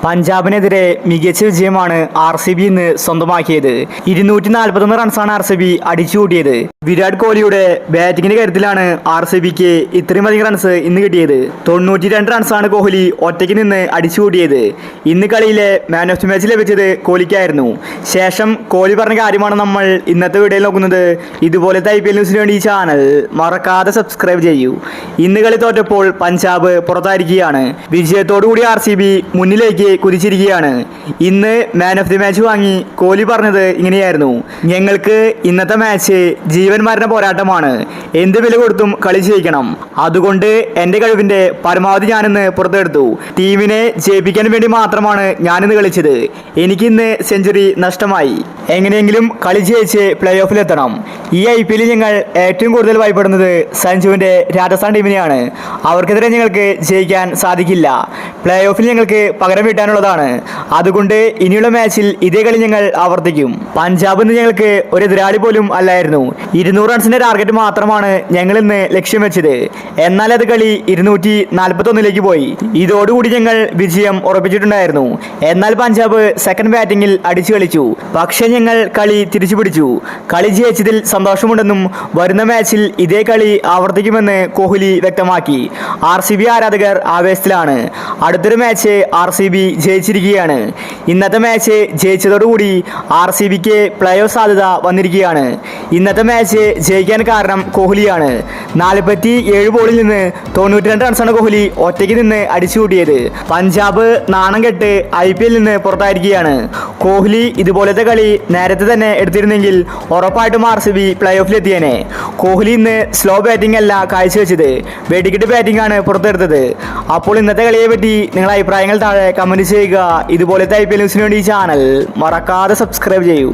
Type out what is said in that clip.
പഞ്ചാബിനെതിരെ മികച്ച വിജയമാണ് RCB ഇന്ന് സ്വന്തമാക്കിയത്. 241 റൺസാണ് RCB അടിച്ചുകൂട്ടിയത്. വിരാട് കോഹ്ലിയുടെ ബാറ്റിംഗിന്റെ കാര്യത്തിലാണ് RCBക്ക് ഇത്രയും അധികം റൺസ് ഇന്ന് കിട്ടിയത്. 92 റൺസാണ് കോഹ്ലി ഒറ്റയ്ക്ക് നിന്ന് അടിച്ചുകൂട്ടിയത്. ഇന്ന് കളിയിലെ മാൻ ഓഫ് ദി മാച്ച് ലഭിച്ചത് കോഹ്ലിക്കായിരുന്നു. ശേഷം കോഹ്ലി പറഞ്ഞ കാര്യമാണ് നമ്മൾ ഇന്നത്തെ വീഡിയോയിൽ നോക്കുന്നത്. ഇതുപോലത്തെ IPL ന്യൂസിന് വേണ്ടി ഈ ചാനൽ മറക്കാതെ സബ്സ്ക്രൈബ് ചെയ്യൂ. ഇന്ന് കളി തോറ്റപ്പോൾ പഞ്ചാബ് പുറത്തായിരിക്കുകയാണ്. വിജയത്തോടുകൂടി RCB മുന്നിലേക്ക് കുതിച്ചിരിക്കുകയാണ്. ഇന്ന് മാൻ ഓഫ് ദി മാച്ച് വാങ്ങി കോഹ്ലി പറഞ്ഞത് ഇങ്ങനെയായിരുന്നു: ഞങ്ങൾക്ക് ഇന്നത്തെ മാച്ച് ജീവൻ മരണ പോരാട്ടമാണ്. എന്ത് വില കൊടുത്തും കളി ജയിക്കണം. അതുകൊണ്ട് എൻ്റെ കഴിവിൻ്റെ പരമാവധി ഞാനിന്ന് പുറത്തെടുത്തു. ടീമിനെ ജയിപ്പിക്കാൻ വേണ്ടി മാത്രമാണ് ഞാനിന്ന് കളിച്ചത്. എനിക്കിന്ന് സെഞ്ചുറി നഷ്ടമായി. എങ്ങനെയെങ്കിലും കളി ജയിച്ച് പ്ലേ ഓഫിലെത്തണം. ഈ IPL ഞങ്ങൾ ഏറ്റവും കൂടുതൽ ഭയപ്പെടുന്നത് സഞ്ജുവിൻ്റെ രാജസ്ഥാൻ ടീമിനെയാണ്. അവർക്കെതിരെ ഞങ്ങൾക്ക് ജയിക്കാൻ സാധിക്കില്ല. പ്ലേ ഓഫിൽ ഞങ്ങൾക്ക് പകരം വീട്ടാനുള്ളതാണ്. അതുകൊണ്ട് ഇനിയുള്ള മാച്ചിൽ ഇതേ കളി ഞങ്ങൾ ആവർത്തിക്കും. പഞ്ചാബ് ഇന്ന് ഞങ്ങൾക്ക് ഒരു എതിരാളി പോലും അല്ലായിരുന്നു. 200 റൺസിന്റെ ടാർഗറ്റ് മാത്രമാണ് ഞങ്ങൾ ഇന്ന് ലക്ഷ്യം വെച്ചത്. എന്നാൽ അത് കളി 241 പോയി. ഇതോടുകൂടി ഞങ്ങൾ വിജയം ഉറപ്പിച്ചിട്ടുണ്ടായിരുന്നു. എന്നാൽ പഞ്ചാബ് സെക്കൻഡ് ബാറ്റിംഗിൽ അടിച്ചു കളിച്ചു. പക്ഷേ ഞങ്ങൾ കളി തിരിച്ചു പിടിച്ചു. കളി ജയിച്ചതിൽ സന്തോഷമുണ്ടെന്നും വരുന്ന മാച്ചിൽ ഇതേ കളി ആവർത്തിക്കുമെന്ന് കോഹ്ലി വ്യക്തമാക്കി. RCB ആരാധകർ ആവേശത്തിലാണ്. അടുത്തൊരു മാച്ച് RCB ജയിച്ചിരിക്കുകയാണ്. ഇന്നത്തെ മാച്ച് ജയിച്ചതോടുകൂടി RCBക്ക് പ്ലേ ഓഫ് സാധ്യത വന്നിരിക്കുകയാണ്. ഇന്നത്തെ മാച്ച് ജയിക്കാൻ കാരണം കോഹ്ലിയാണ്. 47 ബോളിൽ നിന്ന് 92 റൺസാണ് കോഹ്ലി ഒറ്റയ്ക്ക് നിന്ന് അടിച്ചുകൂട്ടിയത്. പഞ്ചാബ് നാണം കെട്ട് IPL നിന്ന് പുറത്തായിരിക്കുകയാണ്. കോഹ്ലി ഇതുപോലത്തെ കളി നേരത്തെ തന്നെ എടുത്തിരുന്നെങ്കിൽ ഉറപ്പായിട്ടും RCB പ്ലേ ഓഫിലെത്തിയേനെ. കോഹ്ലി ഇന്ന് സ്ലോ ബാറ്റിംഗ് അല്ല കാഴ്ചവെച്ചത്, വെടിക്കെട്ട് ബാറ്റിംഗ് ആണ് പുറത്തെടുത്തത്. അപ്പോൾ ഇന്നത്തെ കളിയെ പറ്റി നിങ്ങളുടെ അഭിപ്രായങ്ങൾ താഴെ കമന്റ് ചെയ്യുക. ഇതുപോലത്തെ IPL ന്യൂസിന് വേണ്ടി ഈ ചാനൽ മറക്കാതെ സബ്സ്ക്രൈബ് ചെയ്യൂ.